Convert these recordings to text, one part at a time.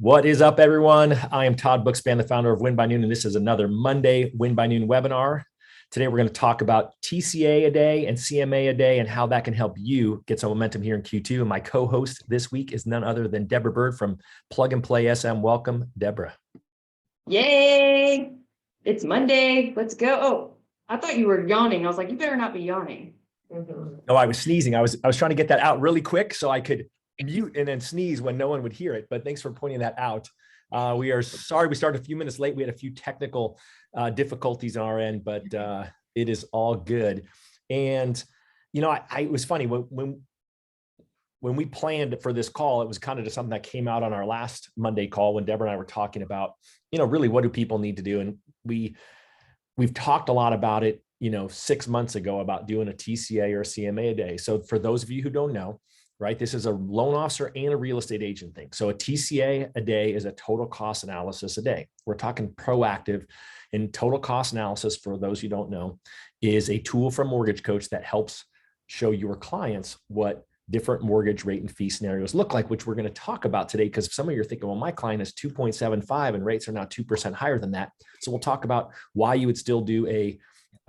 What is up, everyone? I am Todd Bookspan, the founder of Win by Noon, and this is another Monday Win by Noon webinar. Today, we're going to talk about TCA-A-Day and CMA-A-Day and how that can help you get some momentum here in Q2. And my co-host this week is none other than Deborah Byrd from PlugandPlaySM. Welcome, Deborah. Yay! It's Monday. Let's go. Oh, I thought you were yawning. I was like, you better not be yawning. No, I was sneezing. I was trying to get that out really quick so I could mute and then sneeze when no one would hear it. But thanks for pointing that out. We are sorry we started a few minutes late. We had a few technical difficulties on our end, but it is all good. And you know, it was funny when we planned for this call, it was kind of just something that came out on our last Monday call when Deborah and I were talking about, you know, really what do people need to do, and we've talked a lot about it, you know, 6 months ago about doing a TCA or a CMA a day. So for those of you who don't know, right, this is a loan officer and a real estate agent thing. So a TCA a day is a total cost analysis a day. We're talking proactive, and total cost analysis, for those you don't know, is a tool from Mortgage Coach that helps show your clients what different mortgage rate and fee scenarios look like, which we're going to talk about today, because some of you are thinking, well, my client is 2.75 and rates are now 2% higher than that. So we'll talk about why you would still do a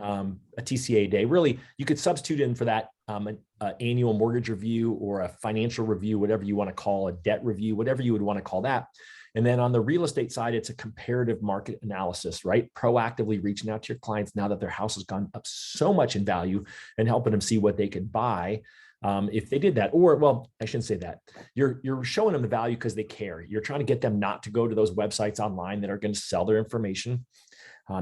TCA day. Really, you could substitute in for that an annual mortgage review or a financial review, whatever you want to call a debt review, whatever you would want to call that. And then on the real estate side, it's a comparative market analysis, right? Proactively reaching out to your clients now that their house has gone up so much in value and helping them see what they could buy if they did that. Or, well, I shouldn't say that. You're showing them the value because they care. You're trying to get them not to go to those websites online that are going to sell their information.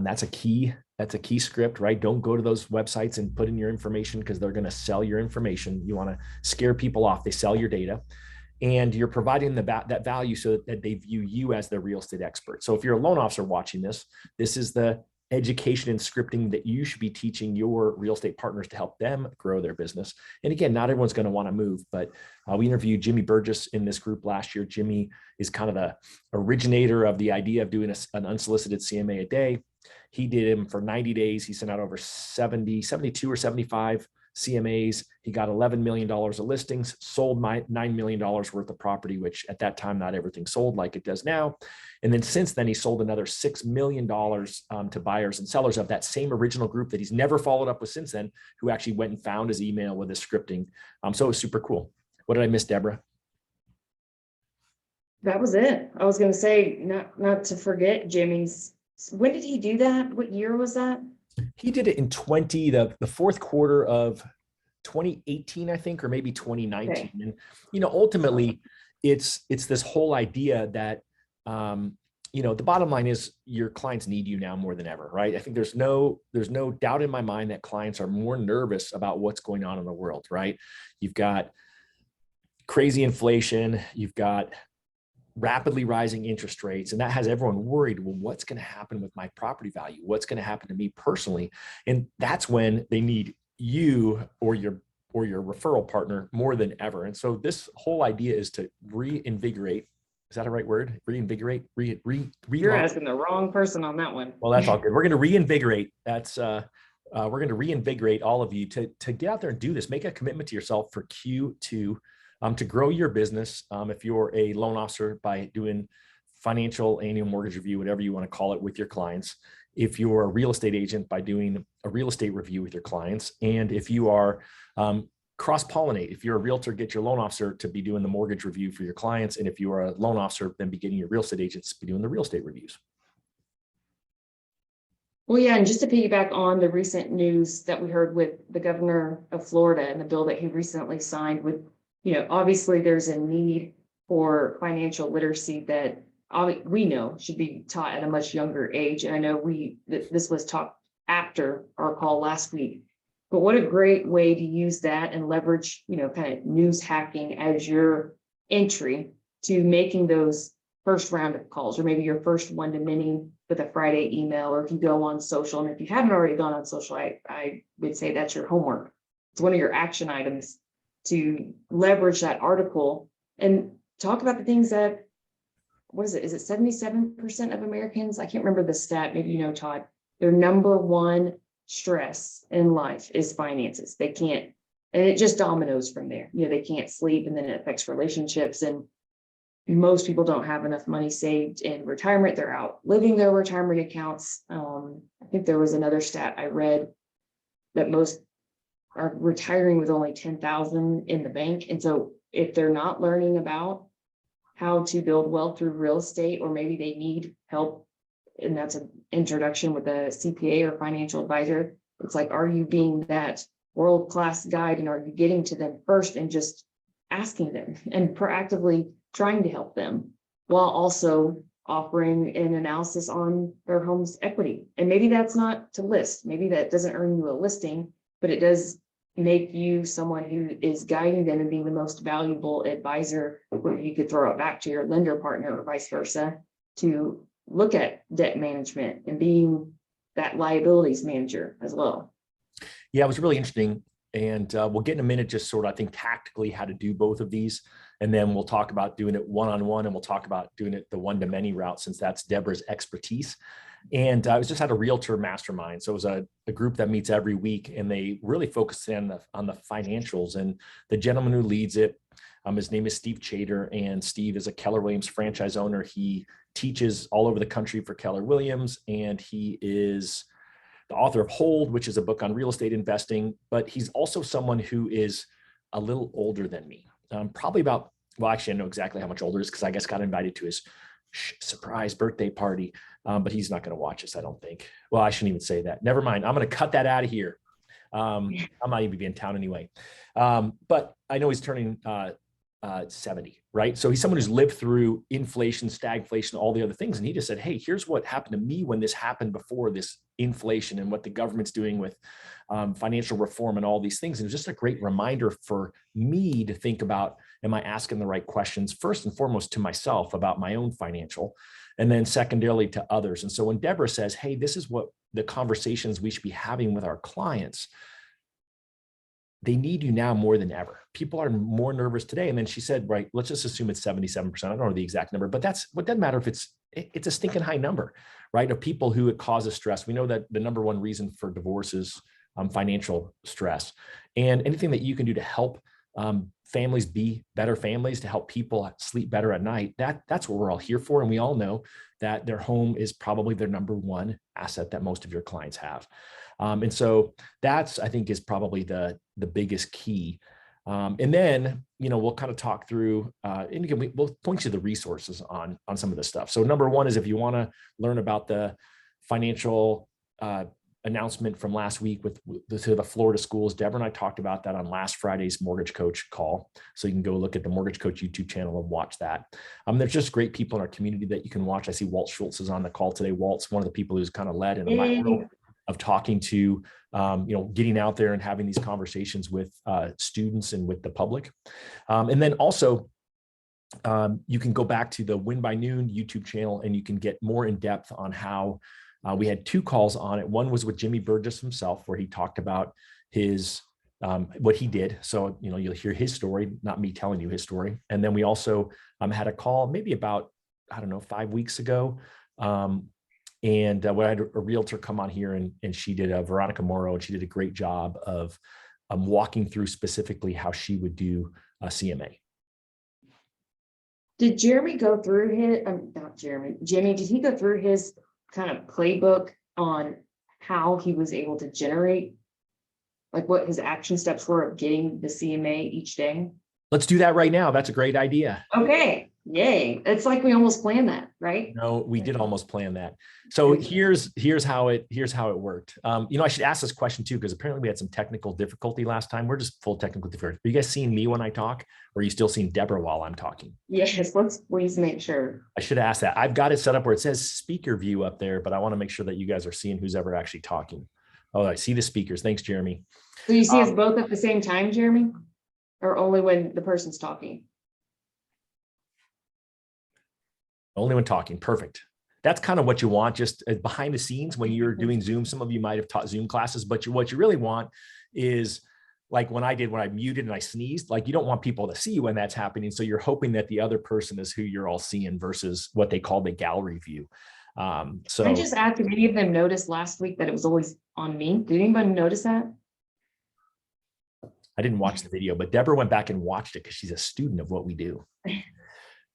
That's a key script, right? Don't go to those websites and put in your information because they're going to sell your information. You want to scare people off. They sell your data, and you're providing that value so that they view you as the real estate expert. So if you're a loan officer watching this, this is the education and scripting that you should be teaching your real estate partners to help them grow their business. And again, not everyone's going to want to move, but we interviewed Jimmy Burgess in this group last year. Jimmy is kind of the originator of the idea of doing an unsolicited CMA a day. He did him for 90 days. He sent out over 72 or 75 CMAs. He got $11 million of listings, sold $9 million worth of property, which at that time, not everything sold like it does now. And then since then, he sold another $6 million to buyers and sellers of that same original group that he's never followed up with since then, who actually went and found his email with his scripting. So it was super cool. What did I miss, Deborah? That was it. I was going to say, not to forget Jimmy's. When did he do that? What year was that? He did it in the fourth quarter of 2018, I think, or maybe 2019. Okay. And, you know, ultimately it's this whole idea that, you know, the bottom line is your clients need you now more than ever, right? I think there's no doubt in my mind that clients are more nervous about what's going on in the world, right? You've got crazy inflation, you've got rapidly rising interest rates, and that has everyone worried. Well, what's going to happen with my property value? What's going to happen to me personally? And that's when they need you or your referral partner more than ever. And so this whole idea is to reinvigorate. Is that a right word? Reinvigorate? You're asking the wrong person on that one. Well, that's all good. We're going to reinvigorate. We're going to reinvigorate all of you to get out there and do this. Make a commitment to yourself for Q2. To grow your business, if you're a loan officer, by doing financial annual mortgage review, whatever you want to call it, with your clients. If you're a real estate agent, by doing a real estate review with your clients. And if you are cross-pollinate, if you're a realtor, get your loan officer to be doing the mortgage review for your clients. And if you are a loan officer, then be getting your real estate agents to be doing the real estate reviews. Well, yeah, and just to piggyback on the recent news that we heard with the governor of Florida and the bill that he recently signed with, you know, obviously there's a need for financial literacy that we know should be taught at a much younger age. And I know this was taught after our call last week, but what a great way to use that and leverage, you know, kind of news hacking as your entry to making those first round of calls, or maybe your first one to many with a Friday email, or if you go on social. And if you haven't already gone on social, I would say that's your homework. It's one of your action items to leverage that article and talk about the things that, what is it? Is it 77% of Americans? I can't remember the stat. Maybe you know, Todd. Their number one stress in life is finances. They can't, and it just dominoes from there. You know, they can't sleep, and then it affects relationships. And most people don't have enough money saved in retirement. They're out living their retirement accounts. I think there was another stat I read that most are retiring with only 10,000 in the bank. And so if they're not learning about how to build wealth through real estate, or maybe they need help, and that's an introduction with a CPA or financial advisor, it's like, are you being that world-class guide, and are you getting to them first and just asking them and proactively trying to help them, while also offering an analysis on their home's equity? And maybe that's not to list, maybe that doesn't earn you a listing, but it does make you someone who is guiding them and being the most valuable advisor, where you could throw it back to your lender partner or vice versa, to look at debt management and being that liabilities manager as well. Yeah, it was really interesting. And we'll get in a minute, just sort of, I think, tactically how to do both of these. And then we'll talk about doing it one-on-one, and we'll talk about doing it the one-to-many route, since that's Deborah's expertise. And I was just at a realtor mastermind. So it was a group that meets every week, and they really focus on the financials. And the gentleman who leads it, his name is Steve Chater, and Steve is a Keller Williams franchise owner. He teaches all over the country for Keller Williams, and he is the author of Hold, which is a book on real estate investing. But he's also someone who is a little older than me, probably about, well, actually, I know exactly how much older he is, because I guess got invited to his surprise birthday party. But he's not going to watch this, I don't think. Well, I shouldn't even say that. Never mind. I'm going to cut that out of here. I'm not even be in town anyway. But I know he's turning 70, right? So he's someone who's lived through inflation, stagflation, all the other things. And he just said, hey, here's what happened to me when this happened before, this inflation, and what the government's doing with financial reform and all these things. And it was just a great reminder for me to think about, am I asking the right questions, first and foremost to myself about my own financial, and then secondarily to others. And so when Deborah says, hey, this is what the conversations we should be having with our clients, they need you now more than ever. People are more nervous today. And then she said, right, let's just assume it's 77%. I don't know the exact number, but what doesn't matter if it's a stinking high number, right? Of people who it causes stress. We know that the number one reason for divorce is financial stress. And anything that you can do to help families be better families, to help people sleep better at night, that's what we're all here for. And we all know that their home is probably their number one asset that most of your clients have. And so that's, I think, is probably the biggest key. And then, we'll kind of talk through, and again, we'll point you to the resources on some of this stuff. So number one is, if you want to learn about the financial announcement from last week to the Florida schools, Deborah and I talked about that on last Friday's Mortgage Coach call. So you can go look at the Mortgage Coach YouTube channel and watch that. There's just great people in our community that you can watch. I see Walt Schultz is on the call today. Walt's one of the people who's kind of led in my world of talking to, getting out there and having these conversations with students and with the public. And then also, you can go back to the Win by Noon YouTube channel, and you can get more in depth on how we had two calls on it. One was with Jimmy Burgess himself, where he talked about his what he did. So, you'll hear his story, not me telling you his story. And then we also had a call maybe about, 5 weeks ago. And we had a realtor come on here, and she did Veronica Morrow, and she did a great job of walking through specifically how she would do a CMA. Did Jeremy go through his, not Jeremy, Jimmy, did he go through his kind of playbook on how he was able to generate, like what his action steps were of getting the CMA each day? Let's do that right now. That's a great idea. Okay. Yay. It's like we almost planned that, right? No, we did almost plan that. So here's how it worked. I should ask this question too, because apparently we had some technical difficulty last time. We're just full technical difficulty. Are you guys seeing me when I talk, or are you still seeing Deborah while I'm talking? Yes, let's please make sure. I should ask that. I've got it set up where it says speaker view up there, but I want to make sure that you guys are seeing who's ever actually talking. Oh, I see the speakers. Thanks, Jeremy. So you see us both at the same time, Jeremy? Or only when the person's talking? Only when talking. Perfect. That's kind of what you want, just behind the scenes when you're doing Zoom. Some of you might have taught Zoom classes, but what you really want is, like when I muted and I sneezed, like you don't want people to see when that's happening. So you're hoping that the other person is who you're all seeing versus what they call the gallery view. So I just asked if any of them noticed last week that it was always on me. Did anybody notice that? I didn't watch the video, but Deborah went back and watched it because she's a student of what we do.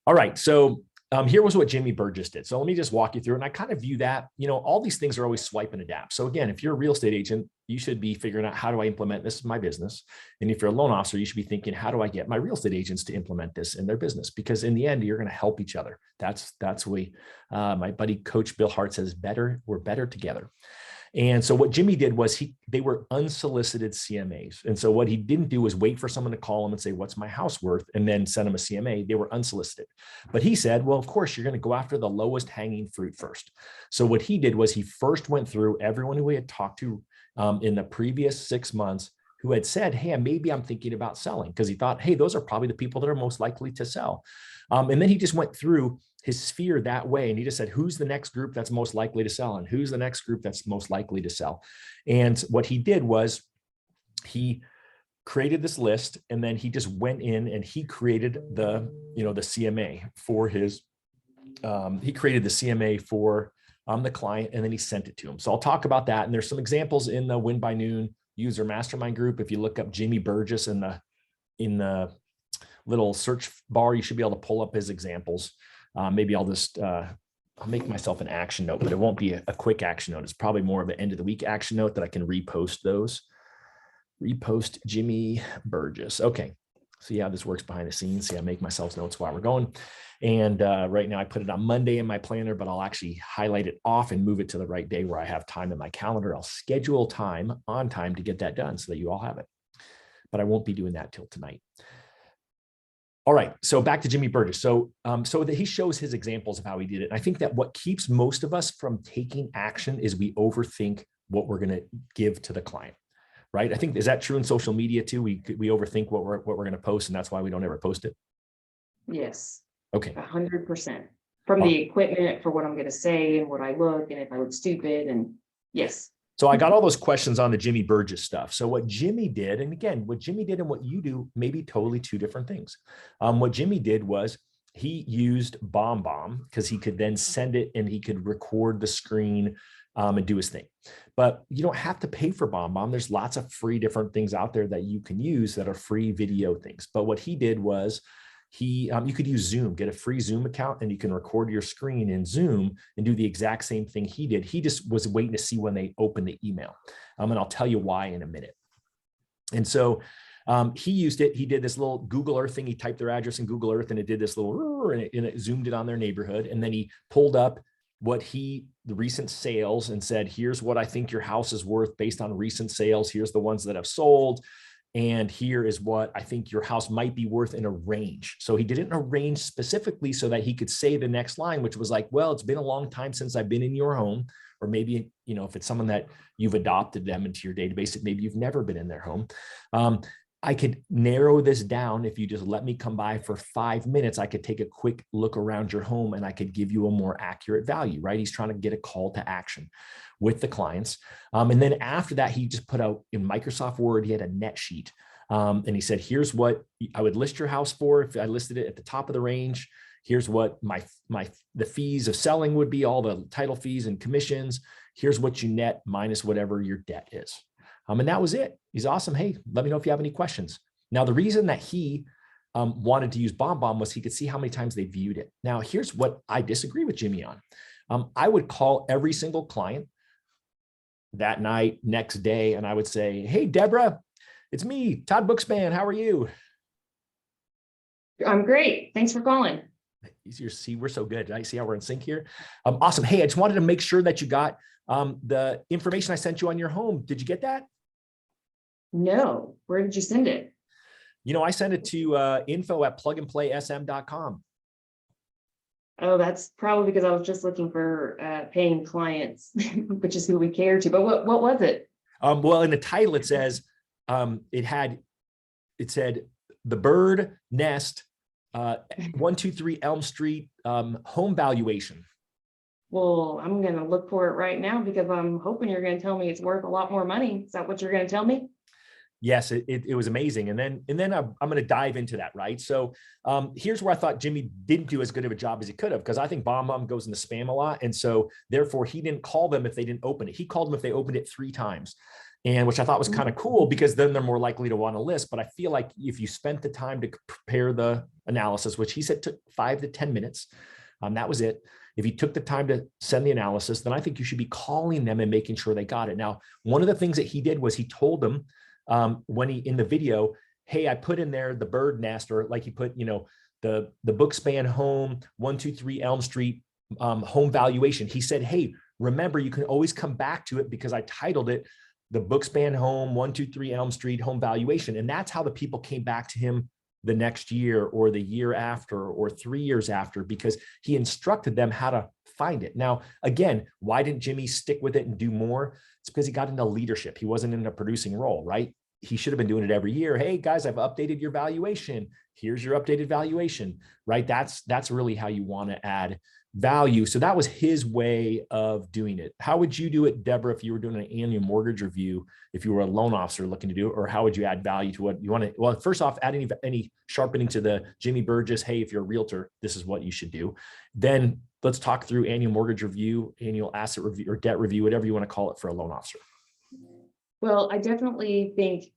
All right. So here was what Jimmy Burgess did. So let me just walk you through it. And I kind of view that, all these things are always swipe and adapt. So again, if you're a real estate agent, you should be figuring out, how do I implement this in my business? And if you're a loan officer, you should be thinking, how do I get my real estate agents to implement this in their business? Because in the end, you're going to help each other. That's my buddy, Coach Bill Hart says, we're better together. And so what Jimmy did was they were unsolicited CMAs. And so what he didn't do was wait for someone to call him and say, what's my house worth? And then send him a CMA. They were unsolicited. But he said, well, of course, you're going to go after the lowest hanging fruit first. So what he did was he first went through everyone who he had talked to in the previous 6 months who had said, hey, maybe I'm thinking about selling, because he thought, hey, those are probably the people that are most likely to sell. And then he just went through his sphere that way. And he just said, who's the next group that's most likely to sell? And who's the next group that's most likely to sell? And what he did was he created this list, and then he just went in and he created the CMA for his, he created the CMA for the client, and then he sent it to him. So I'll talk about that. And there's some examples in the Win by Noon user mastermind group. If you look up Jimmy Burgess in the little search bar, you should be able to pull up his examples. Maybe I'll just, I'll make myself an action note, but it won't be a quick action note. It's probably more of an end of the week action note that I can repost those. Repost Jimmy Burgess. Okay. See how this works behind the scenes. See, I make myself notes while we're going. And right now I put it on Monday in my planner, but I'll actually highlight it off and move it to the right day where I have time in my calendar. I'll schedule time on time to get that done so that you all have it. But I won't be doing that till tonight. All right, so back to Jimmy Burgess. So that he shows his examples of how he did it. And I think that what keeps most of us from taking action is we overthink what we're going to give to the client, right? I think, is that true in social media too? We overthink what we're going to post, and that's why we don't ever post it. Yes. Okay. 100%. From the equipment, for what I'm going to say and what I look, and if I look stupid, and yes. So I got all those questions on the Jimmy Burgess stuff. So what Jimmy did, and again, what Jimmy did and what you do may be totally two different things. What Jimmy did was he used BombBomb because he could then send it and he could record the screen and do his thing. But you don't have to pay for BombBomb. There's lots of free different things out there that you can use that are free video things. But what he did was you could use Zoom, get a free Zoom account, and you can record your screen in Zoom and do the exact same thing he did. He just was waiting to see when they open the email. And I'll tell you why in a minute. And so he used it. He did this little Google Earth thing. He typed their address in Google Earth, and it did this little, and it zoomed it on their neighborhood. And then he pulled up the recent sales and said, here's what I think your house is worth based on recent sales. Here's the ones that have sold. And here is what I think your house might be worth in a range. So he did it in a range specifically so that he could say the next line, which was like, well, it's been a long time since I've been in your home. Or maybe, if it's someone that you've adopted them into your database, maybe you've never been in their home. I could narrow this down. If you just let me come by for 5 minutes, I could take a quick look around your home and I could give you a more accurate value, right? He's trying to get a call to action with the clients. And then after that, he just put out in Microsoft Word, he had a net sheet. And he said, here's what I would list your house for if I listed it at the top of the range. Here's what the fees of selling would be, all the title fees and commissions. Here's what you net minus whatever your debt is. And that was it. He's awesome. Hey, let me know if you have any questions. Now, the reason that he wanted to use BombBomb was he could see how many times they viewed it. Now, here's what I disagree with Jimmy on. I would call every single client that night, next day, and I would say, hey, Deborah, it's me, Todd Bookspan. How are you? I'm great. Thanks for calling. Easier to see. We're so good. I see how we're in sync here. Awesome. Hey, I just wanted to make sure that you got the information I sent you on your home. Did you get that? No. Where did you send it? I sent it to info@PlugandPlaySM.com. Oh, that's probably because I was just looking for paying clients, which is who we care to. But what was it? Well, in the title, it says, it said the Byrd Nest 123 Elm Street home valuation. Well, I'm going to look for it right now because I'm hoping you're going to tell me it's worth a lot more money. Is that what you're going to tell me? Yes, it was amazing. And then I'm going to dive into that, right? So here's where I thought Jimmy didn't do as good of a job as he could have, because I think BombBomb goes into spam a lot. And so therefore he didn't call them if they didn't open it. He called them if they opened it 3 times. and which I thought was kind of cool because then they're more likely to want to list. But I feel like if you spent the time to prepare the analysis, which he said took 5 to 10 minutes, that was it. If you took the time to send the analysis, then I think you should be calling them and making sure they got it. Now, one of the things that he did was he told them when he in the video, hey, I put in there the Byrd nest, or like he put, the Bookspan home 123 Elm Street home valuation. He said, hey, remember, you can always come back to it because I titled it the Bookspan home 123 Elm Street home valuation. And that's how the people came back to him the next year or the year after or 3 years after, because he instructed them how to find it. Now, again, why didn't Jimmy stick with it and do more? It's because he got into leadership. He wasn't in a producing role, right? He should have been doing it every year. Hey guys, I've updated your valuation. Here's your updated valuation, right? That's really how you want to add value. So that was his way of doing it. How would you do it, Deborah, if you were doing an annual mortgage review, if you were a loan officer looking to do it, or how would you add value to what you want to? Well, first off, add any sharpening to the Jimmy Burgess, hey, if you're a realtor, this is what you should do. Then let's talk through annual mortgage review, annual asset review, or debt review, whatever you want to call it for a loan officer. Well, I definitely think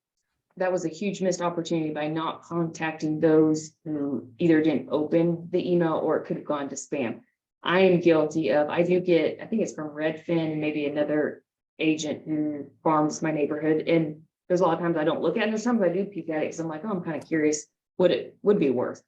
that was a huge missed opportunity by not contacting those who either didn't open the email or it could have gone to spam. I am guilty of, I do get, I think it's from Redfin and maybe another agent who farms my neighborhood. And there's a lot of times I don't look at it. And there's times I do peek at it because I'm like, oh, I'm kind of curious what it would be worth.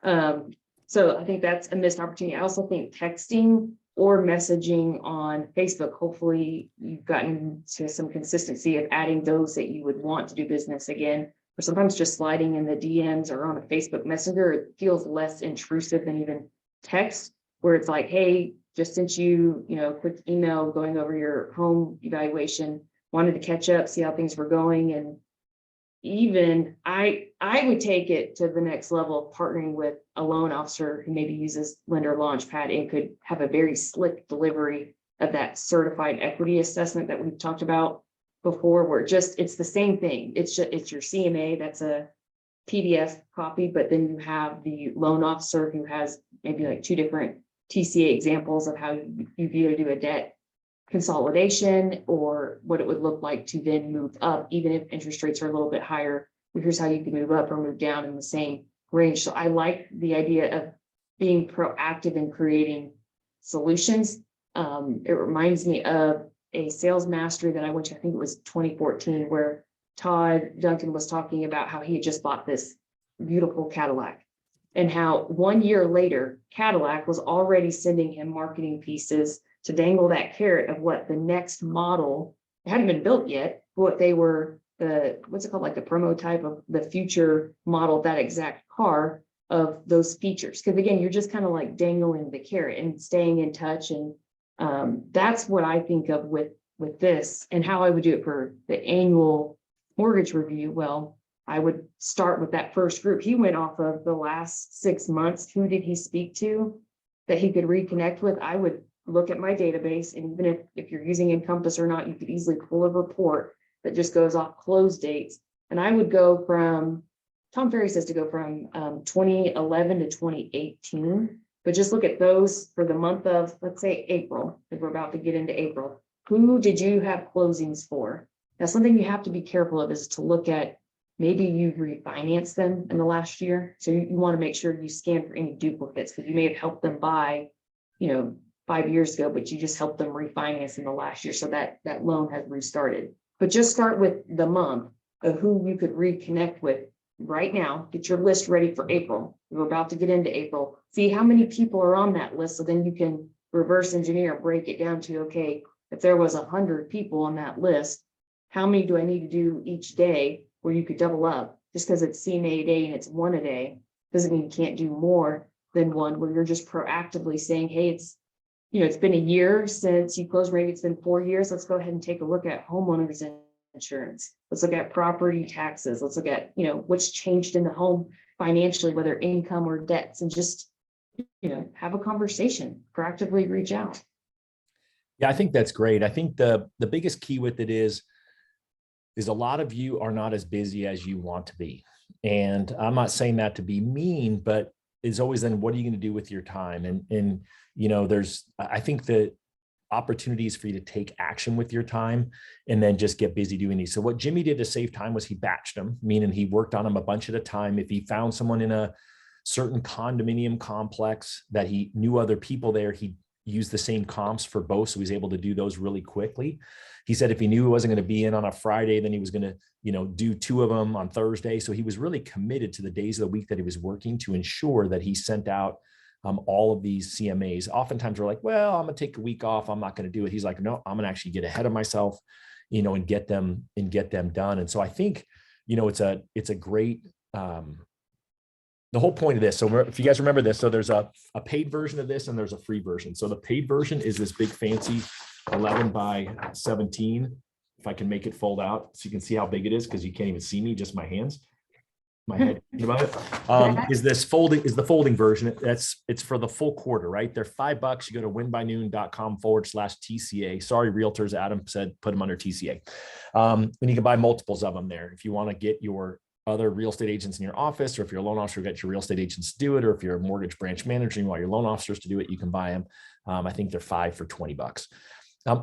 So I think that's a missed opportunity. I also think texting or messaging on Facebook, hopefully you've gotten to some consistency of adding those that you would want to do business again, or sometimes just sliding in the DMs or on a Facebook Messenger. It feels less intrusive than even text, where it's like, hey, just sent you, a quick email going over your home evaluation, wanted to catch up, see how things were going. And even I would take it to the next level of partnering with a loan officer who maybe uses Lender Launchpad and could have a very slick delivery of that certified equity assessment that we've talked about before, where it's the same thing. It's your CMA, that's a PDF copy, but then you have the loan officer who has maybe like 2 different TCA examples of how you either do a debt consolidation or what it would look like to then move up, even if interest rates are a little bit higher. Here's how you can move up or move down in the same range. So I like the idea of being proactive in creating solutions. It reminds me of a sales mastery that I went to, I think it was 2014, where Todd Duncan was talking about how he had just bought this beautiful Cadillac and how 1 year later, Cadillac was already sending him marketing pieces to dangle that carrot of what the next model, it hadn't been built yet, what they were, what's it called, like the promo type of the future model of that exact car of those features. Because again, you're just kind of like dangling the carrot and staying in touch. And that's what I think of with this and how I would do it for the annual mortgage review. Well, I would start with that first group. He went off of the last 6 months. Who did he speak to that he could reconnect with? I would look at my database, and even if you're using Encompass or not, you could easily pull a report that just goes off close dates. And I would go from, Tom Ferry says to go from 2011 to 2018, but just look at those for the month of, let's say, April, if we're about to get into April. Who did you have closings for? Now, something you have to be careful of is to look at, maybe you've refinanced them in the last year. So you want to make sure you scan for any duplicates, because you may have helped them buy, 5 years ago, but you just helped them refinance in the last year. So that loan has restarted. But just start with the month of who you could reconnect with right now. Get your list ready for April. We're about to get into April. See how many people are on that list. So then you can reverse engineer and break it down to, okay, if there was 100 people on that list, how many do I need to do each day where you could double up? Just because it's CMA-A-Day and it's 1 a day doesn't mean you can't do more than one, where you're just proactively saying, hey, it's been a year since you closed, maybe it's been 4 years. Let's go ahead and take a look at homeowners insurance. Let's look at property taxes. Let's look at, what's changed in the home financially, whether income or debts, and just, have a conversation, proactively reach out. Yeah, I think that's great. I think the biggest key with it is a lot of you are not as busy as you want to be. And I'm not saying that to be mean, but it's always then, what are you going to do with your time? And I think that opportunities for you to take action with your time and then just get busy doing these. So what Jimmy did to save time was he batched them, meaning he worked on them a bunch at a time. If he found someone in a certain condominium complex that he knew other people there, he used the same comps for both. So he's able to do those really quickly. He said if he knew he wasn't going to be in on a Friday, then he was going to, do 2 of them on Thursday. So he was really committed to the days of the week that he was working to ensure that he sent out all of these CMAs. Oftentimes we're like, well, I'm going to take a week off. I'm not going to do it. He's like, no, I'm going to actually get ahead of myself, and get them done. And so I think, it's a great, the whole point of this. So if you guys remember this, so there's a paid version of this and there's a free version. So the paid version is this big fancy 11 by 17. If I can make it fold out so you can see how big it is, because you can't even see me, just my hands. My head about it is the folding version. It's for the full quarter, right? They're $5. You go to winbynoon.com/TCA. Sorry, realtors. Adam said put them under TCA. And you can buy multiples of them there. If you want to get your other real estate agents in your office, or if you're a loan officer, get your real estate agents to do it, or if you're a mortgage branch manager and you want your loan officers to do it, you can buy them. I think they're 5 for $20.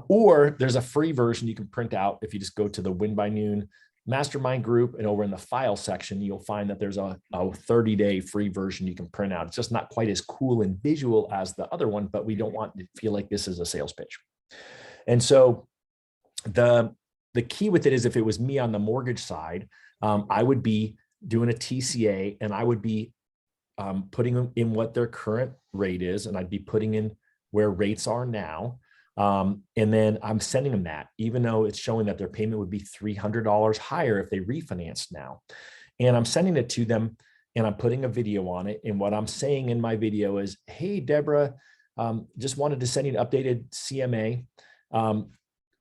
Or there's a free version you can print out. If you just go to the Win by Noon mastermind group, and over in the file section, you'll find that there's a 30-day free version you can print out. It's just not quite as cool and visual as the other one, but we don't want to feel like this is a sales pitch. And so the key with it is, if it was me on the mortgage side, I would be doing a TCA, and I would be putting in what their current rate is, and I'd be putting in where rates are now. And then I'm sending them that, even though it's showing that their payment would be $300 higher if they refinanced now. And I'm sending it to them, and I'm putting a video on it. And what I'm saying in my video is, hey, Deborah, just wanted to send you an updated CMA,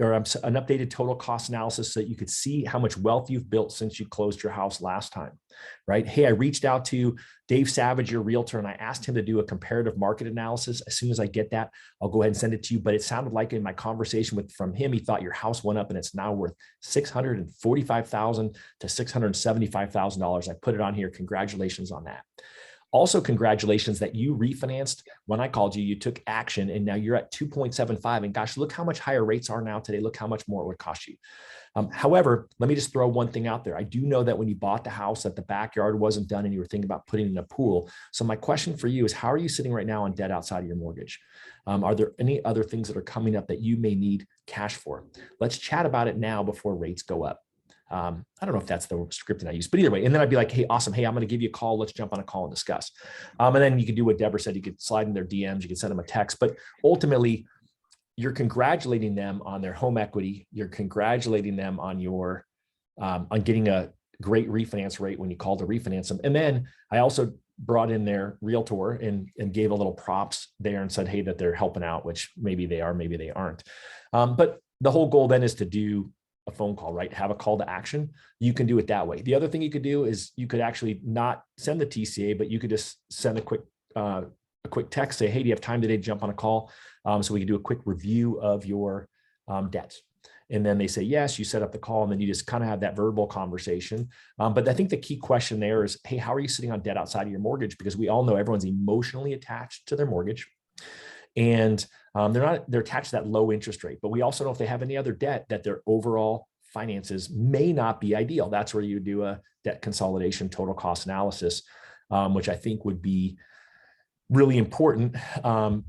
or an updated total cost analysis so that you could see how much wealth you've built since you closed your house last time, right? Hey, I reached out to Dave Savage, your realtor, and I asked him to do a comparative market analysis. As soon as I get that, I'll go ahead and send it to you. But it sounded like in my conversation from him, he thought your house went up and it's now worth $645,000 to $675,000. I put it on here. Congratulations on that. Also, congratulations that you refinanced when I called you, you took action, and now you're at 2.75. And gosh, look how much higher rates are now today. Look how much more it would cost you. However, let me just throw one thing out there. I do know that when you bought the house, that the backyard wasn't done and you were thinking about putting in a pool. So my question for you is, how are you sitting right now on debt outside of your mortgage? Are there any other things that are coming up that you may need cash for? Let's chat about it now before rates go up. I don't know if that's the script that I use, but either way. And then I'd be like, hey, awesome. Hey, I'm going to give you a call. Let's jump on a call and discuss. And then you could do what Deborah said. You could slide in their DMs. You could send them a text, but ultimately you're congratulating them on their home equity. You're congratulating them on your, on getting a great refinance rate when you call to refinance them. And then I also brought in their realtor and gave a little props there and said, hey, that they're helping out, which maybe they are, maybe they aren't. But the whole goal then is to do a phone call, right? Have a call to action. You can do it that way. The other thing you could do is you could actually not send the TCA, but you could just send a quick text, say, hey, do you have time today to jump on a call? So we can do a quick review of your debts. And then they say, yes, you set up the call, and then you just kind of have that verbal conversation. But I think the key question there is, hey, how are you sitting on debt outside of your mortgage? Because we all know everyone's emotionally attached to their mortgage. And they're attached to that low interest rate, but we also know if they have any other debt, that their overall finances may not be ideal. That's where you do a debt consolidation total cost analysis, which I think would be really important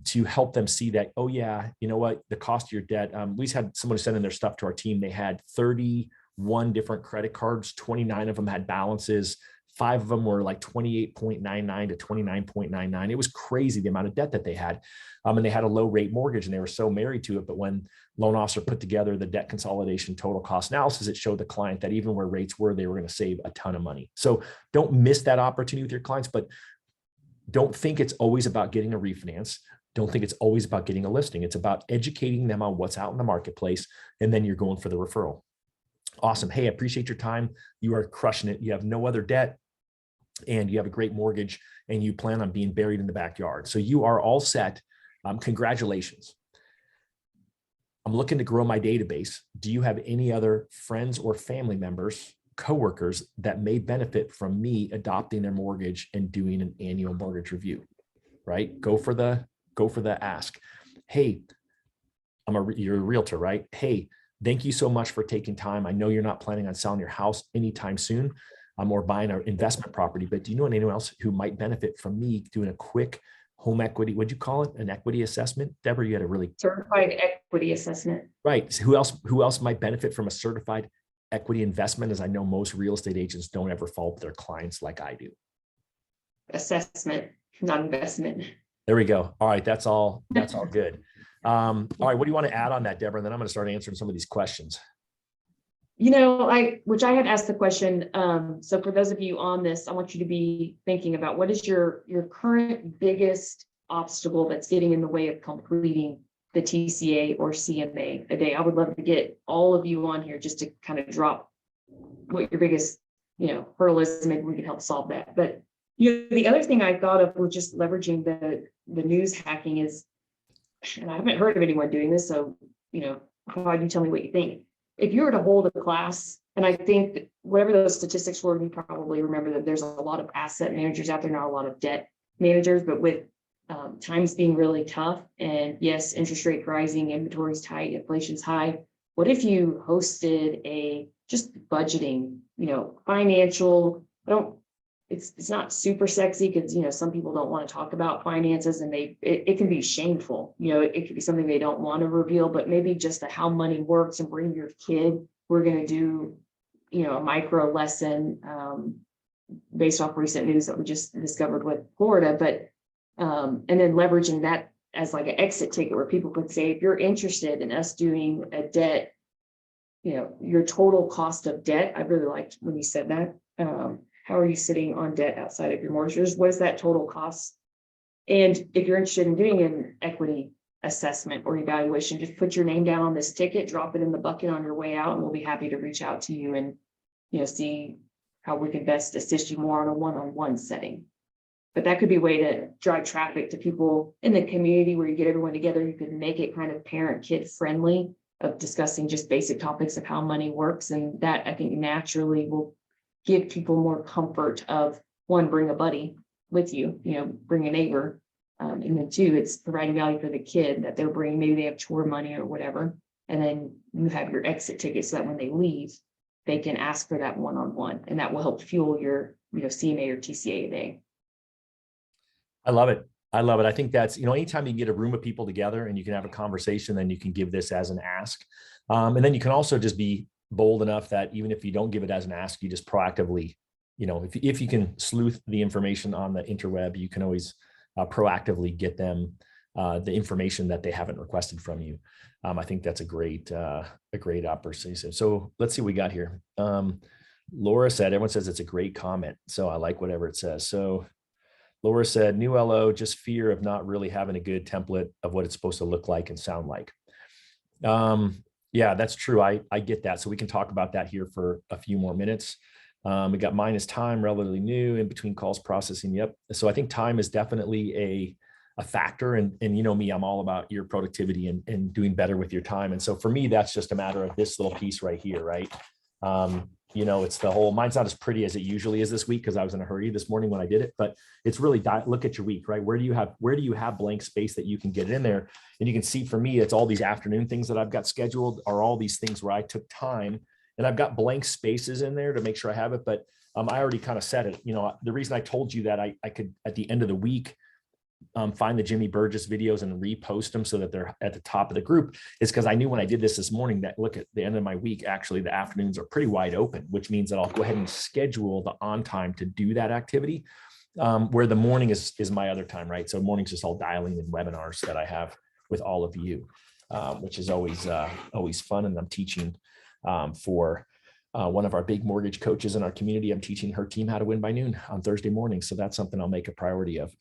to help them see that, oh yeah, you know what, the cost of your debt. We had someone send in their stuff to our team. They had 31 different credit cards, 29 of them had balances. 5 of them were like 28.99 to 29.99. It was crazy the amount of debt that they had. And they had a low rate mortgage and they were so married to it. But when loan officer put together the debt consolidation total cost analysis, it showed the client that even where rates were, they were going to save a ton of money. So don't miss that opportunity with your clients, but don't think it's always about getting a refinance. Don't think it's always about getting a listing. It's about educating them on what's out in the marketplace. And then you're going for the referral. Awesome. Hey, I appreciate your time. You are crushing it. You have no other debt, and you have a great mortgage, and you plan on being buried in the backyard. So you are all set. Congratulations. I'm looking to grow my database. Do you have any other friends or family members, coworkers that may benefit from me adopting their mortgage and doing an annual mortgage review, right? Go for the ask. Hey, you're a realtor, right? Hey, thank you so much for taking time. I know you're not planning on selling your house anytime soon, or buying an investment property, but do you know anyone else who might benefit from me doing a quick home equity, what'd you call it? An equity assessment? Deborah, you had a really Certified equity assessment. right. So who else might benefit from a certified equity investment? As I know most real estate agents don't ever follow up their clients like I do. Assessment, not investment. There we go. All right. That's all good. All right. What do you want to add on that, Deborah? And then I'm going to start answering some of these questions. You know, which I had asked the question. So for those of you on this, I want you to be thinking about what is your current biggest obstacle that's getting in the way of completing the TCA or CMA-A-Day. I would love to get all of you on here just to kind of drop what your biggest, hurdle is. Maybe we can help solve that. But the other thing I thought of with just leveraging the news hacking is, and I haven't heard of anyone doing this, so Todd, you tell me what you think. If you were to hold a class, and I think whatever those statistics were, you probably remember that there's a lot of asset managers out there, not a lot of debt managers, but with times being really tough, and yes, interest rates rising, inventory's tight, inflation's high. What if you hosted a just budgeting, financial, it's not super sexy because, some people don't want to talk about finances, and it can be shameful. It could be something they don't want to reveal, but maybe just how money works, and bring your kid. We're going to do, a micro lesson based off recent news that we just discovered with Florida, but and then leveraging that as like an exit ticket where people could say, if you're interested in us doing a debt, your total cost of debt. I really liked when you said that. How are you sitting on debt outside of your mortgages? What is that total cost? And if you're interested in doing an equity assessment or evaluation, just put your name down on this ticket, drop it in the bucket on your way out, and we'll be happy to reach out to you and, see how we can best assist you more on a one-on-one setting. But that could be a way to drive traffic to people in the community where you get everyone together. You could make it kind of parent-kid friendly of discussing just basic topics of how money works. And that, I think, naturally will give people more comfort of, one, bring a buddy with you, bring a neighbor. And then two, it's providing value for the kid that they're bringing. Maybe they have chore money or whatever. And then you have your exit ticket so that when they leave, they can ask for that one-on-one, and that will help fuel your, CMA or TCA-A-Day. I love it. I think that's, anytime you can get a room of people together and you can have a conversation, then you can give this as an ask. And then you can also just be bold enough that even if you don't give it as an ask, you just proactively, if you can sleuth the information on the interweb, you can always proactively get them the information that they haven't requested from you. I think that's a great opportunity. So let's see what we got here. Laura said, everyone says it's a great comment. So I like whatever it says. So Laura said, new LO, just fear of not really having a good template of what it's supposed to look like and sound like. Yeah, that's true. I get that. So we can talk about that here for a few more minutes. We got minus time, relatively new, in between calls processing. Yep. So I think time is definitely a factor. And me, I'm all about your productivity and doing better with your time. And so for me, that's just a matter of this little piece right here, right? It's the whole, mine's not as pretty as it usually is this week because I was in a hurry this morning when I did it, but it's really look at your week, right? Where do you have blank space that you can get in there? And you can see for me, it's all these afternoon things that I've got scheduled, are all these things where I took time, and I've got blank spaces in there to make sure I have it. But I already kind of said it, the reason I told you that I could, at the end of the week, find the Jimmy Burgess videos and repost them so that they're at the top of the group is because I knew when I did this morning that, look, at the end of my week, actually the afternoons are pretty wide open, which means that I'll go ahead and schedule the on time to do that activity, where the morning is my other time, right? So morning's just all dialing in webinars that I have with all of you, which is always fun. And I'm teaching for one of our big mortgage coaches in our community. I'm teaching her team how to win by noon on Thursday morning. So that's something I'll make a priority of.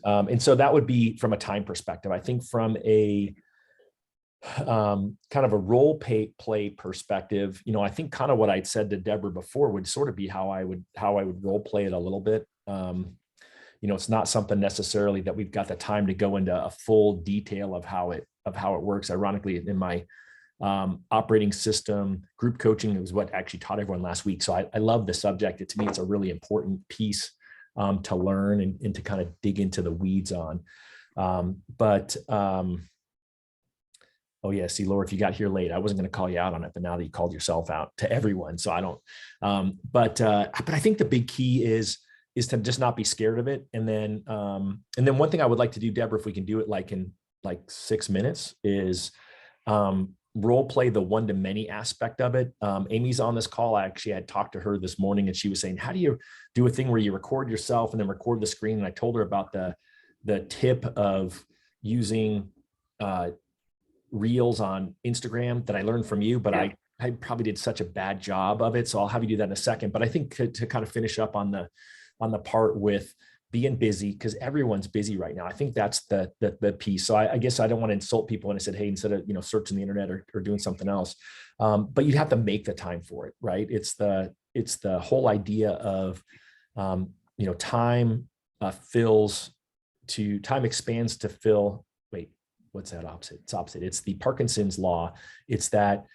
And so that would be from a time perspective. I think from a kind of a role play perspective, I think kind of what I'd said to Deborah before would sort of be how I would role play it a little bit. It's not something necessarily that we've got the time to go into a full detail of how it works. Ironically, in my operating system group coaching, it was what actually taught everyone last week. So I love the subject. To me, it's a really important piece to learn and to kind of dig into the weeds on. Oh yeah, see, Laura, if you got here late, I wasn't going to call you out on it, but now that you called yourself out to everyone, so I don't. But I think the big key is to just not be scared of it. And then one thing I would like to do, Deborah, if we can do it like in like 6 minutes, is role play the one-to-many aspect of it. Amy's on this call. I actually had talked to her this morning, and she was saying, how do you do a thing where you record yourself and then record the screen? And I told her about the tip of using reels on Instagram that I learned from you, but I probably did such a bad job of it. So I'll have you do that in a second. But I think to kind of finish up on the part with being busy, because everyone's busy right now. I think that's the piece. So I guess I don't want to insult people when I said, hey, instead of, searching the internet or doing something else, but you have to make the time for it, right? It's the whole idea of, time time expands to fill. Wait, what's that opposite? It's opposite. It's the Parkinson's law. It's that,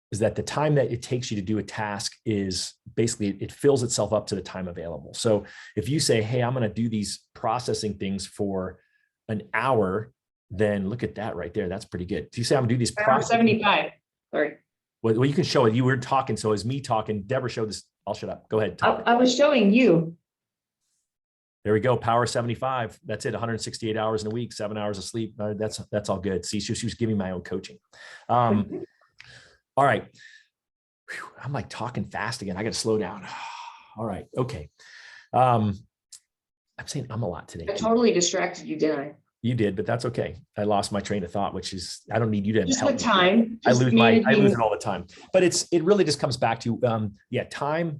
is that the time that it takes you to do a task is basically, it fills itself up to the time available. So if you say, hey, I'm going to do these processing things for an hour, then look at that right there. That's pretty good. If you say I'm going to do these processing, 75. Sorry. Well, you can show it. You were talking. So as me talking, Deborah showed this. I'll shut up. Go ahead. I was showing you. There we go. Power 75. That's it. 168 hours in a week, 7 hours of sleep. That's all good. See, she was giving my own coaching. All right. Whew, I'm like talking fast again. I got to slow down. All right. Okay. I'm saying I'm a lot today. I totally distracted you, didn't I? You did, but that's okay. I lost my train of thought, which is, I don't need you to just help with me. time. I lose it all the time, but it really just comes back to, time.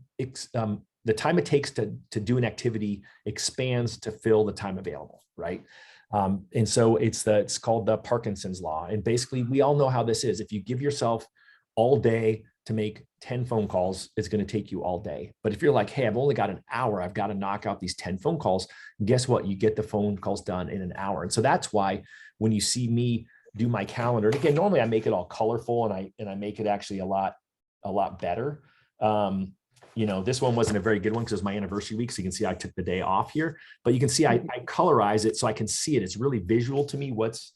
The time it takes to do an activity expands to fill the time available. Right. And so it's called the Parkinson's law. And basically we all know how this is. If you give yourself all day to make 10 phone calls, it's going to take you all day. But if you're like, hey, I've only got an hour, I've got to knock out these 10 phone calls. Guess what? You get the phone calls done in an hour. And so that's why when you see me do my calendar, and again, normally I make it all colorful and I make it actually a lot better. This one wasn't a very good one because it was my anniversary week. So you can see I took the day off here, but you can see I colorize it so I can see it. It's really visual to me what's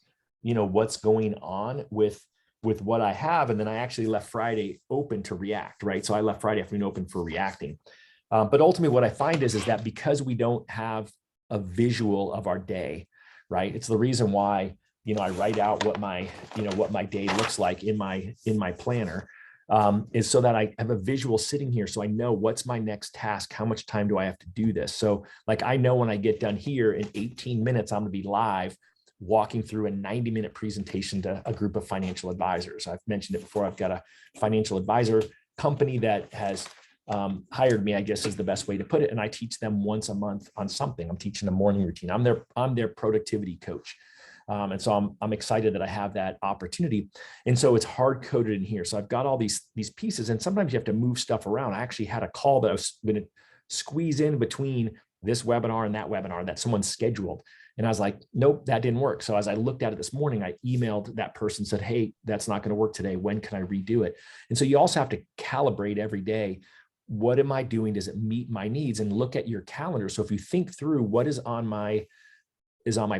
going on with what I have. And then I actually left Friday open to react, right? So I left Friday afternoon open for reacting. But ultimately what I find is that because we don't have a visual of our day, right? It's the reason why, I write out what my day looks like in my planner, is so that I have a visual sitting here. So I know what's my next task, how much time do I have to do this? So like, I know when I get done here in 18 minutes, I'm gonna be live walking through a 90-minute presentation to a group of financial advisors. I've mentioned it before. I've got a financial advisor company that has hired me, I guess is the best way to put it. And I teach them once a month on something. I'm teaching a morning routine. I'm their productivity coach. And so I'm excited that I have that opportunity. And so it's hard coded in here. So I've got all these pieces, and sometimes you have to move stuff around. I actually had a call that I was going to squeeze in between this webinar and that webinar that someone scheduled. And I was like, nope, that didn't work. So as I looked at it this morning, I emailed that person, said, hey, that's not going to work today. When can I redo it? And so you also have to calibrate every day. What am I doing? Does it meet my needs? And look at your calendar. So if you think through what is on my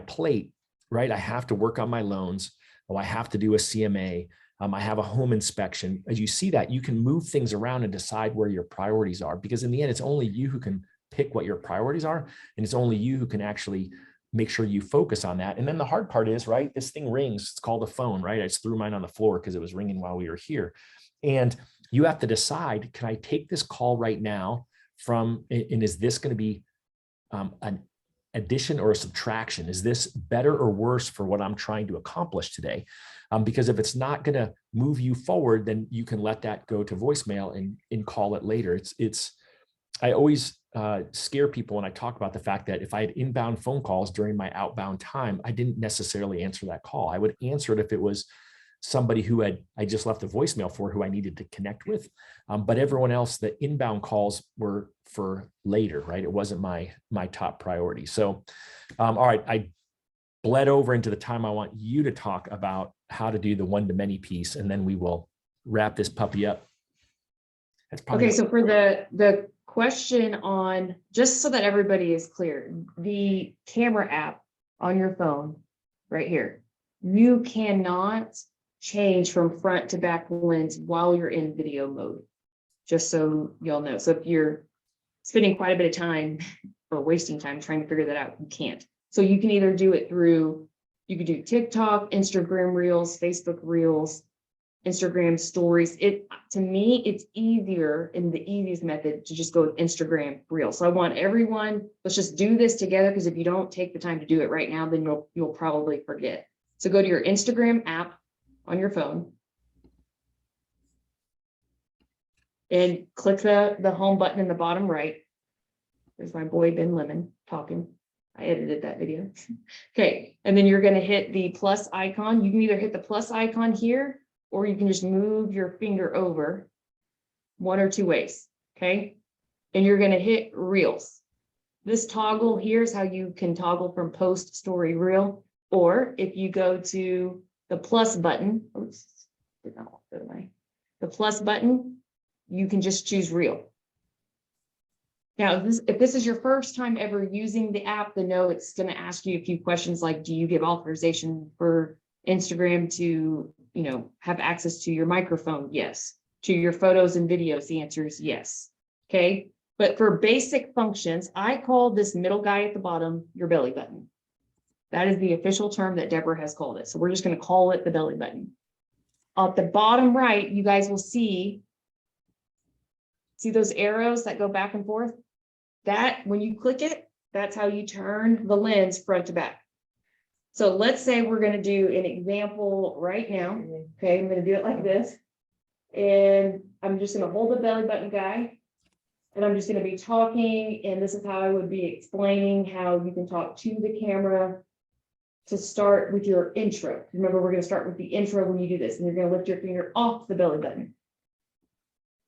plate, right? I have to work on my loans. Oh, I have to do a CMA. I have a home inspection. As you see that, you can move things around and decide where your priorities are, because in the end, it's only you who can pick what your priorities are. And it's only you who can actually make sure you focus on that. And then the hard part is, right, this thing rings. It's called a phone, right? I just threw mine on the floor because it was ringing while we were here. And you have to decide, can I take this call right now and is this going to be an addition or a subtraction? Is this better or worse for what I'm trying to accomplish today? Because if it's not going to move you forward, then you can let that go to voicemail and call it later. I always scare people when I talk about the fact that if I had inbound phone calls during my outbound time, I didn't necessarily answer that call. I would answer it if it was somebody who I just left a voicemail for, who I needed to connect with. But everyone else, the inbound calls were for later, right? It wasn't my top priority. So, all right, I bled over into the time I want you to talk about how to do the one-to-many piece, and then we will wrap this puppy up. Okay, so for the question on, just so that everybody is clear, the camera app on your phone right here, you cannot change from front to back lens while you're in video mode, just so y'all know. So if you're spending quite a bit of time or wasting time trying to figure that out, you can't. So you can either do it through, you could do TikTok, Instagram Reels, Facebook Reels, Instagram Stories. To me, it's easier and the easiest method to just go with Instagram Reels. So I want everyone, let's just do this together, because if you don't take the time to do it right now, then you'll probably forget. So go to your Instagram app on your phone and click the home button in the bottom right. There's my boy Ben Lemon talking. I edited that video. Okay, and then you're going to hit the plus icon. You can either hit the plus icon here, or you can just move your finger over one or two ways. Okay, and you're going to hit Reels. This toggle here is how you can toggle from post, story, reel. Or if you go to the plus button, oops, did not go to my, the plus button, you can just choose reel. Now, if this is your first time ever using the app, then no, it's going to ask you a few questions like, do you give authorization for Instagram to, have access to your microphone? Yes. To your photos and videos, the answer is yes. Okay. But for basic functions, I call this middle guy at the bottom your belly button. That is the official term that Deborah has called it. So we're just going to call it the belly button. At the bottom right, you guys will see those arrows that go back and forth? That, when you click it, that's how you turn the lens front to back. So let's say we're going to do an example right now. Okay, I'm going to do it like this. And I'm just going to hold the belly button guy. And I'm just going to be talking. And this is how I would be explaining how you can talk to the camera to start with your intro. Remember, we're going to start with the intro when you do this. And you're going to lift your finger off the belly button.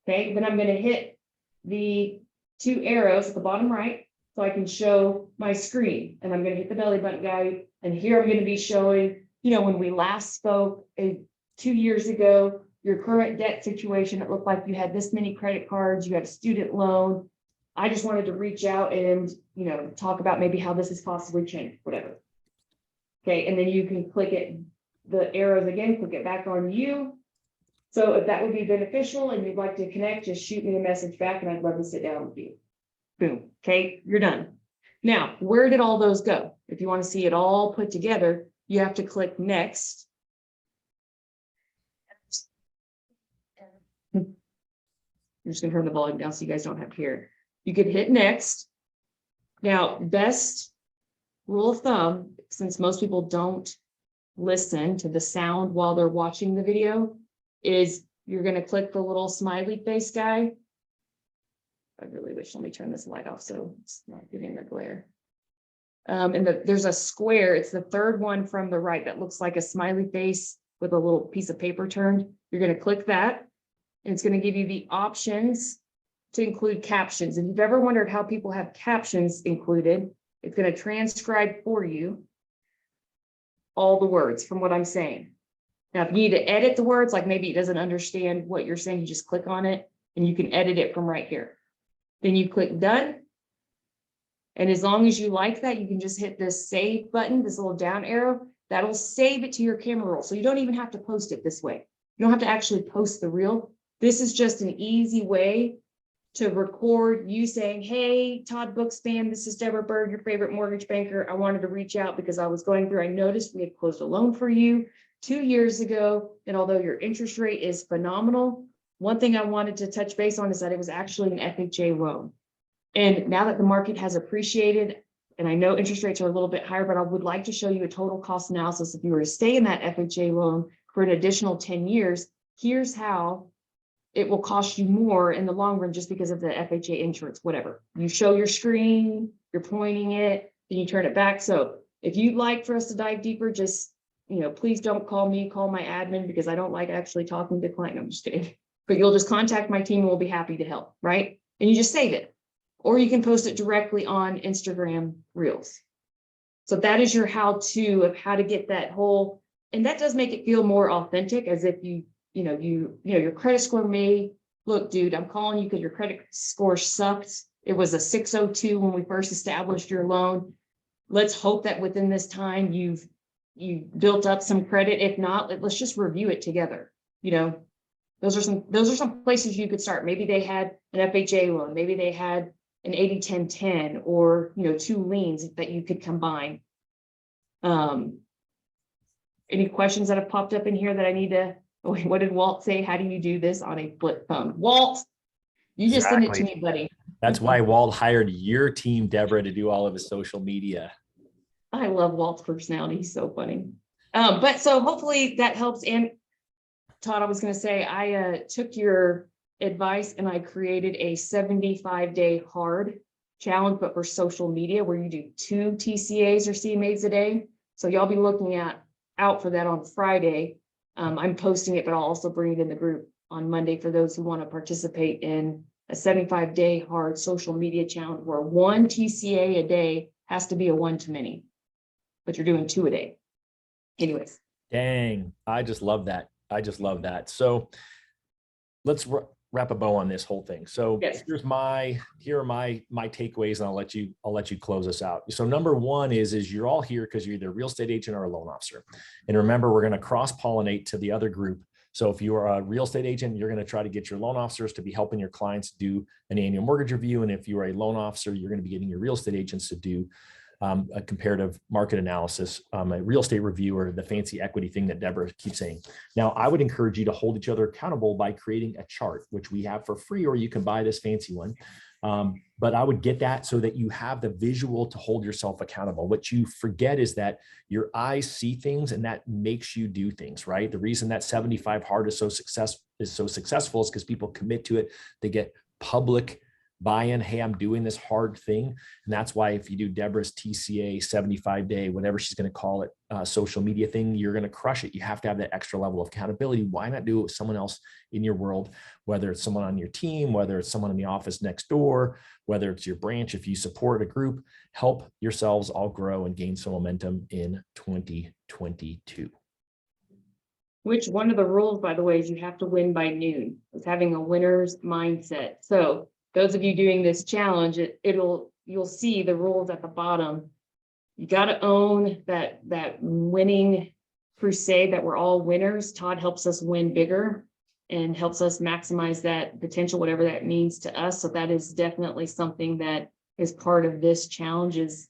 Okay, then I'm going to hit the two arrows at the bottom right so I can show my screen. And I'm going to hit the belly button guy. And here I'm going to be showing, when we last spoke 2 years ago, your current debt situation. It looked like you had this many credit cards, you had a student loan. I just wanted to reach out and, talk about maybe how this has possibly changed, whatever. Okay, and then you can click it, the arrows again, click it back on you. So if that would be beneficial and you'd like to connect, just shoot me a message back and I'd love to sit down with you. Boom. Okay, you're done. Now, where did all those go? If you want to see it all put together, you have to click next. I'm just going to turn the volume down so you guys don't have to hear it. You could hit next. Now, best rule of thumb, since most people don't listen to the sound while they're watching the video, is you're going to click the little smiley face guy. I really wish, let me turn this light off so it's not getting the glare. And there's a square, it's the third one from the right that looks like a smiley face with a little piece of paper turned. You're going to click that, and it's going to give you the options to include captions. If you've ever wondered how people have captions included, it's going to transcribe for you all the words from what I'm saying. Now, if you need to edit the words, like maybe it doesn't understand what you're saying, you just click on it and you can edit it from right here. Then you click done. And as long as you like that, you can just hit this save button, this little down arrow, that'll save it to your camera roll. So you don't even have to post it this way. You don't have to actually post the reel. This is just an easy way to record you saying, hey, Todd Bookspan, this is Deborah Byrd, your favorite mortgage banker. I wanted to reach out because I was going through, I noticed we had closed a loan for you 2 years ago. And although your interest rate is phenomenal, one thing I wanted to touch base on is that it was actually an FHA loan. And now that the market has appreciated, and I know interest rates are a little bit higher, but I would like to show you a total cost analysis. If you were to stay in that FHA loan for an additional 10 years, here's how it will cost you more in the long run just because of the FHA insurance, whatever. You show your screen, you're pointing it, then you turn it back. So if you'd like for us to dive deeper, just, please don't call me, call my admin, because I don't like actually talking to client. I'm just kidding. But you'll just contact my team and we'll be happy to help, right? And you just save it. Or you can post it directly on Instagram Reels. So that is your how-to of how to get that whole, and that does make it feel more authentic, as if your credit score may look, dude, I'm calling you because your credit score sucked. It was a 602 when we first established your loan. Let's hope that within this time you've you built up some credit. If not, let's just review it together. You know, those are some places you could start. Maybe they had an FHA loan, maybe they had an 80-10-10, or, you know, 2 liens that you could combine. Any questions that have popped up in here that I need to, what did Walt say? How do you do this on a flip phone? Walt, you just send it to me, buddy. That's why Walt hired your team, Deborah, to do all of his social media. I love Walt's personality. He's so funny. But so hopefully that helps. And Todd, I was going to say, I took your advice and I created a 75-day hard challenge, but for social media, where you do 2 TCAs or CMAs a day. So y'all be looking out for that on Friday. I'm posting it, but I'll also bring it in the group on Monday for those who want to participate in a 75-day hard social media challenge, where 1 TCA a day has to be a one too many, but you're doing 2 a day. Anyways. Dang, I just love that. I just love that. So let's wrap a bow on this whole thing. So yes. Here are my takeaways, and I'll let you close us out. So number 1 is you're all here because you're either a real estate agent or a loan officer. And remember, we're going to cross-pollinate to the other group. So if you are a real estate agent, you're going to try to get your loan officers to be helping your clients do an annual mortgage review. And if you are a loan officer, you're going to be getting your real estate agents to do a comparative market analysis, a real estate review, or the fancy equity thing that Deborah keeps saying. Now, I would encourage you to hold each other accountable by creating a chart, which we have for free, or you can buy this fancy one. But I would get that so that you have the visual to hold yourself accountable. What you forget is that your eyes see things, and that makes you do things, right? The reason that 75 hard is so successful is because people commit to it. They get public buy-in. Hey, I'm doing this hard thing. And that's why if you do Deborah's TCA 75-day, whatever she's going to call it, social media thing, you're going to crush it. You have to have that extra level of accountability. Why not do it with someone else in your world, whether it's someone on your team, whether it's someone in the office next door, whether it's your branch. If you support a group, help yourselves all grow and gain some momentum in 2022. Which one of the rules, by the way, is you have to win by noon. It's having a winner's mindset. So those of you doing this challenge, you'll see the rules at the bottom. You got to own that winning crusade, that we're all winners. Todd helps us win bigger and helps us maximize that potential, whatever that means to us. So that is definitely something that is part of this challenge, is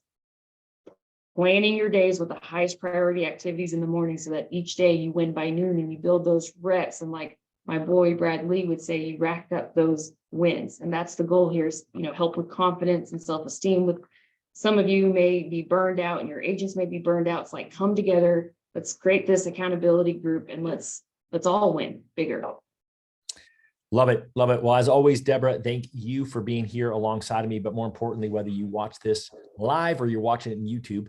planning your days with the highest priority activities in the morning, so that each day you win by noon and you build those reps. And like my boy Brad Lee would say, you racked up those wins. And that's the goal here, is, you know, help with confidence and self-esteem. With some of you may be burned out and your agents may be burned out. It's like, come together, let's create this accountability group, and let's all win bigger. Love it. Love it. Well, as always, Deborah, thank you for being here alongside of me. But more importantly, whether you watch this live or you're watching it on YouTube,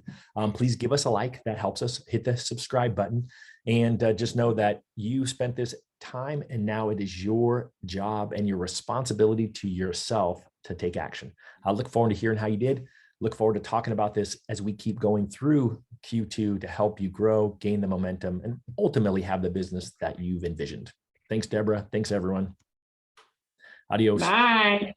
please give us a like. That helps us. Hit the subscribe button. And just know that you spent this time, and now it is your job and your responsibility to yourself to take action. I look forward to hearing how you did. Look forward to talking about this as we keep going through Q2 to help you grow, gain the momentum, and ultimately have the business that you've envisioned. Thanks, Deborah. Thanks, everyone. Adios. Bye.